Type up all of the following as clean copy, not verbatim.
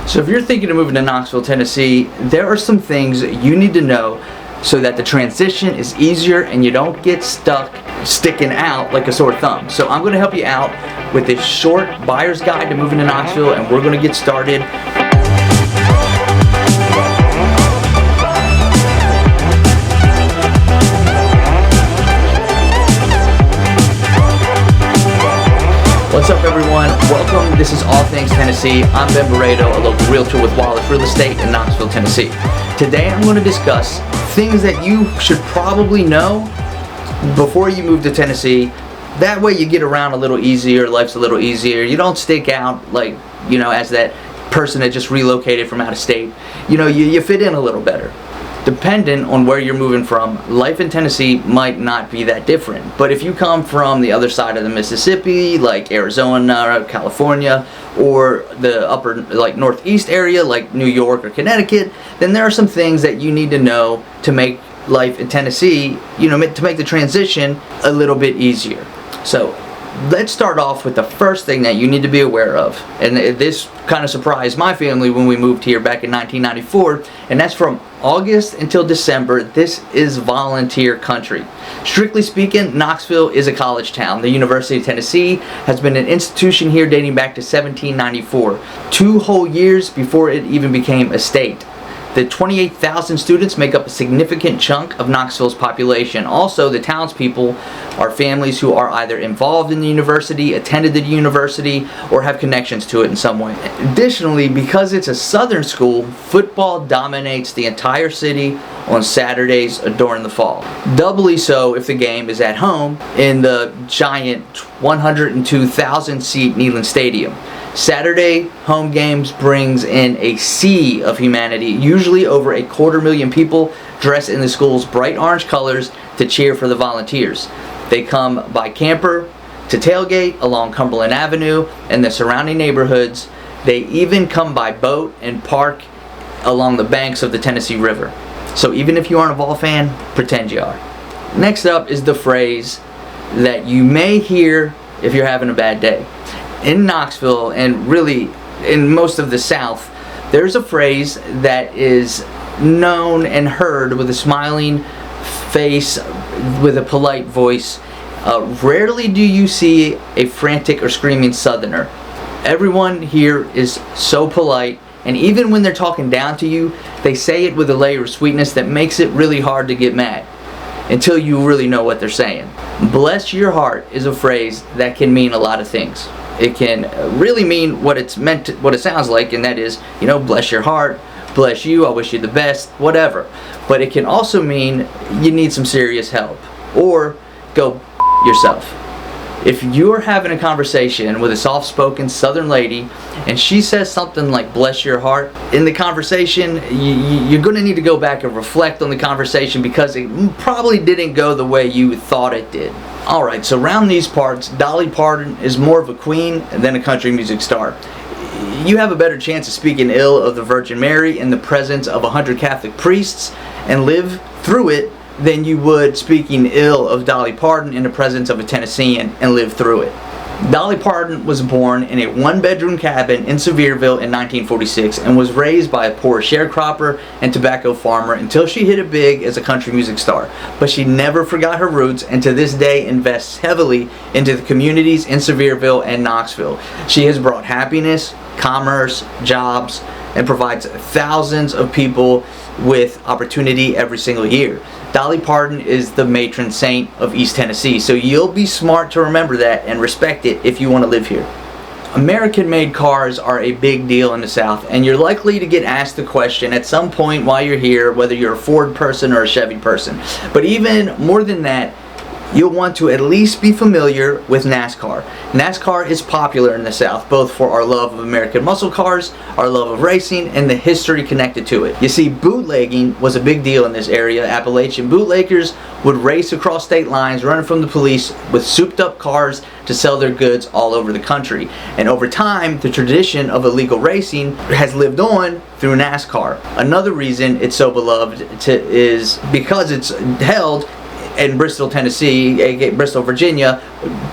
So if you're thinking of moving to Knoxville, Tennessee, there are some things you need to know so that the transition is easier and you don't get stuck sticking out like a sore thumb. So I'm going to help you out with this short buyer's guide to moving to Knoxville, and we're going to get started. What's up, everyone? Welcome. This is All Things Tennessee. I'm Ben Barredo, a local realtor with Wallace Real Estate in Knoxville, Tennessee. Today I'm going to discuss things that you should probably know before you move to Tennessee. That way you get around a little easier, life's a little easier. You don't stick out like, as that person that just relocated from out of state. You fit in a little better. Dependent on where you're moving from, life in Tennessee might not be that different. But if you come from the other side of the Mississippi, like Arizona, California, or the upper, like northeast area, like New York or Connecticut, then there are some things that you need to know to make life in Tennessee, to make the transition a little bit easier. So let's start off with the first thing that you need to be aware of. And this kind of surprised my family when we moved here back in 1994, and that's from August until December, this is volunteer country. Strictly speaking, Knoxville is a college town. The University of Tennessee has been an institution here dating back to 1794, 2 whole years before it even became a state. The 28,000 students make up a significant chunk of Knoxville's population. Also, the townspeople are families who are either involved in the university, attended the university, or have connections to it in some way. Additionally, because it's a southern school, football dominates the entire city on Saturdays during the fall. Doubly so if the game is at home in the giant 102,000 seat Neyland Stadium. Saturday home games brings in a sea of humanity, usually over 250,000 people dressed in the school's bright orange colors to cheer for the Volunteers. They come by camper to tailgate along Cumberland Avenue and the surrounding neighborhoods. They even come by boat and park along the banks of the Tennessee River. So even if you aren't a Vol fan, pretend you are. Next up is the phrase that you may hear if you're having a bad day. In Knoxville, and really in most of the South, there's a phrase that is known and heard with a smiling face, with a polite voice. Rarely do you see a frantic or screaming Southerner. Everyone here is so polite, and even when they're talking down to you, they say it with a layer of sweetness that makes it really hard to get mad until you really know what they're saying. Bless your heart is a phrase that can mean a lot of things. It can really mean what it's meant to, what it sounds like, and that is, bless your heart, bless you, I wish you the best, whatever. But it can also mean you need some serious help, or go yourself. If you're having a conversation with a soft-spoken southern lady and she says something like bless your heart in the conversation, you're going to need to go back and reflect on the conversation, because it probably didn't go the way you thought it did. Alright, so around these parts, Dolly Parton is more of a queen than a country music star. You have a better chance of speaking ill of the Virgin Mary in the presence of 100 Catholic priests and live through it than you would speaking ill of Dolly Parton in the presence of a Tennessean and live through it. Dolly Parton was born in a 1-bedroom cabin in Sevierville in 1946 and was raised by a poor sharecropper and tobacco farmer until she hit it big as a country music star. But she never forgot her roots, and to this day invests heavily into the communities in Sevierville and Knoxville. She has brought happiness, commerce, jobs, and provides thousands of people with opportunity every single year. Dolly Parton is the matron saint of East Tennessee, so you'll be smart to remember that and respect it if you want to live here. American-made cars are a big deal in the South, and you're likely to get asked the question at some point while you're here whether you're a Ford person or a Chevy person. But even more than that, you'll want to at least be familiar with NASCAR. NASCAR is popular in the South, both for our love of American muscle cars, our love of racing, and the history connected to it. You see, bootlegging was a big deal in this area. Appalachian bootleggers would race across state lines, running from the police with souped up cars to sell their goods all over the country. And over time, the tradition of illegal racing has lived on through NASCAR. Another reason it's so beloved is because it's held in Bristol, Tennessee, aka Bristol, Virginia,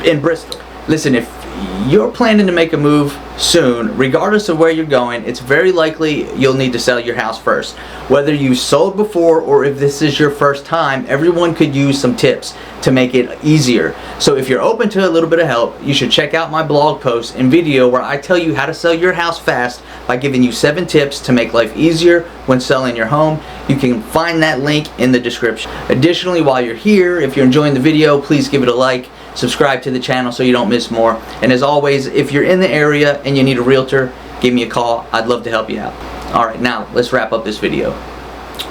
in Bristol. Listen, if you're planning to make a move soon, regardless of where you're going, it's very likely you'll need to sell your house first. Whether you sold before or if this is your first time, everyone could use some tips to make it easier. So if you're open to a little bit of help, you should check out my blog post and video where I tell you how to sell your house fast by giving you 7 tips to make life easier when selling your home. You can find that link in the description. Additionally, while you're here, if you're enjoying the video, please give it a like, subscribe to the channel so you don't miss more. And as always, if you're in the area and you need a realtor, give me a call. I'd love to help you out. Alright, now let's wrap up this video.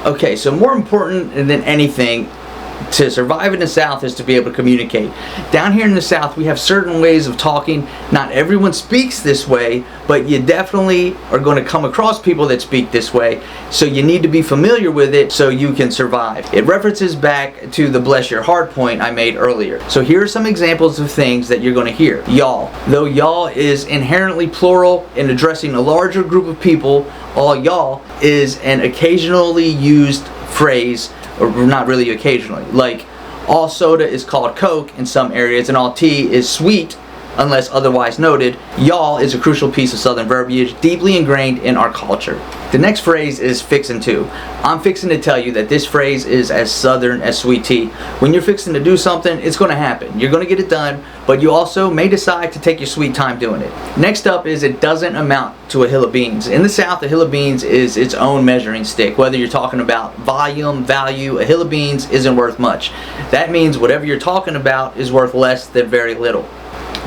Okay, so more important than anything to survive in the South is to be able to communicate. Down here in the South, we have certain ways of talking. Not everyone speaks this way, but you definitely are going to come across people that speak this way, so you need to be familiar with it so you can survive. It references back to the bless your heart point I made earlier. So here are some examples of things that you're going to hear. Y'all. Though y'all is inherently plural in addressing a larger group of people, all y'all is an occasionally used phrase, or not really occasionally. Like, all soda is called Coke in some areas and all tea is sweet unless otherwise noted. Y'all is a crucial piece of Southern verbiage deeply ingrained in our culture. The next phrase is fixin' to. I'm fixing to tell you that this phrase is as Southern as sweet tea. When you're fixing to do something, it's going to happen. You're going to get it done, but you also may decide to take your sweet time doing it. Next up is it doesn't amount to a hill of beans. In the South, a hill of beans is its own measuring stick. Whether you're talking about volume, value, a hill of beans isn't worth much. That means whatever you're talking about is worth less than very little.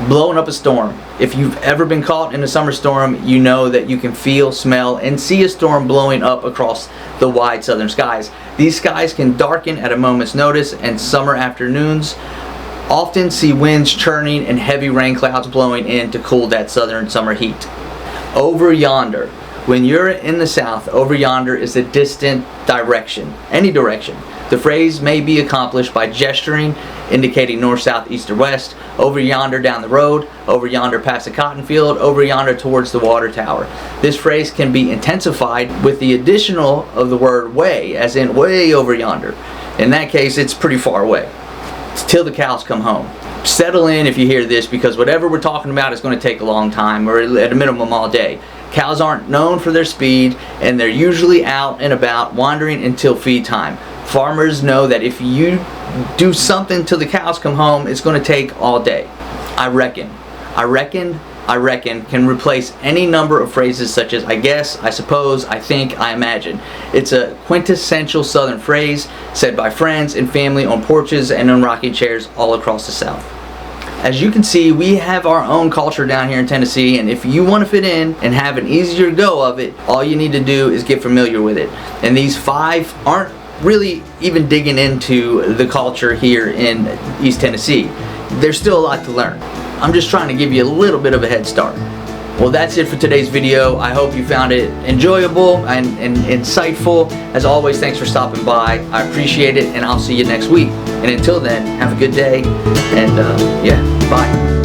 Blowing up a storm. If you've ever been caught in a summer storm, you know that you can feel, smell, and see a storm blowing up across the wide southern skies. These skies can darken at a moment's notice, and summer afternoons often see winds churning and heavy rain clouds blowing in to cool that southern summer heat. Over yonder. When you're in the South, over yonder is a distant direction, any direction. The phrase may be accomplished by gesturing, indicating north, south, east, or west, over yonder down the road, over yonder past the cotton field, over yonder towards the water tower. This phrase can be intensified with the additional of the word way, as in way over yonder. In that case, it's pretty far away. It's till the cows come home. Settle in if you hear this, because whatever we're talking about is going to take a long time, or at a minimum all day. Cows aren't known for their speed, and they're usually out and about wandering until feed time. Farmers know that if you do something till the cows come home, it's going to take all day. I reckon can replace any number of phrases such as I guess, I suppose, I think, I imagine. It's a quintessential Southern phrase said by friends and family on porches and on rocking chairs all across the South. As you can see, we have our own culture down here in Tennessee, and if you want to fit in and have an easier go of it, all you need to do is get familiar with it. And these 5 aren't really even digging into the culture here in East Tennessee. There's still a lot to learn. I'm just trying to give you a little bit of a head start. Well, that's it for today's video. I hope you found it enjoyable and insightful. As always, thanks for stopping by. I appreciate it, and I'll see you next week. And until then, have a good day, and yeah, bye.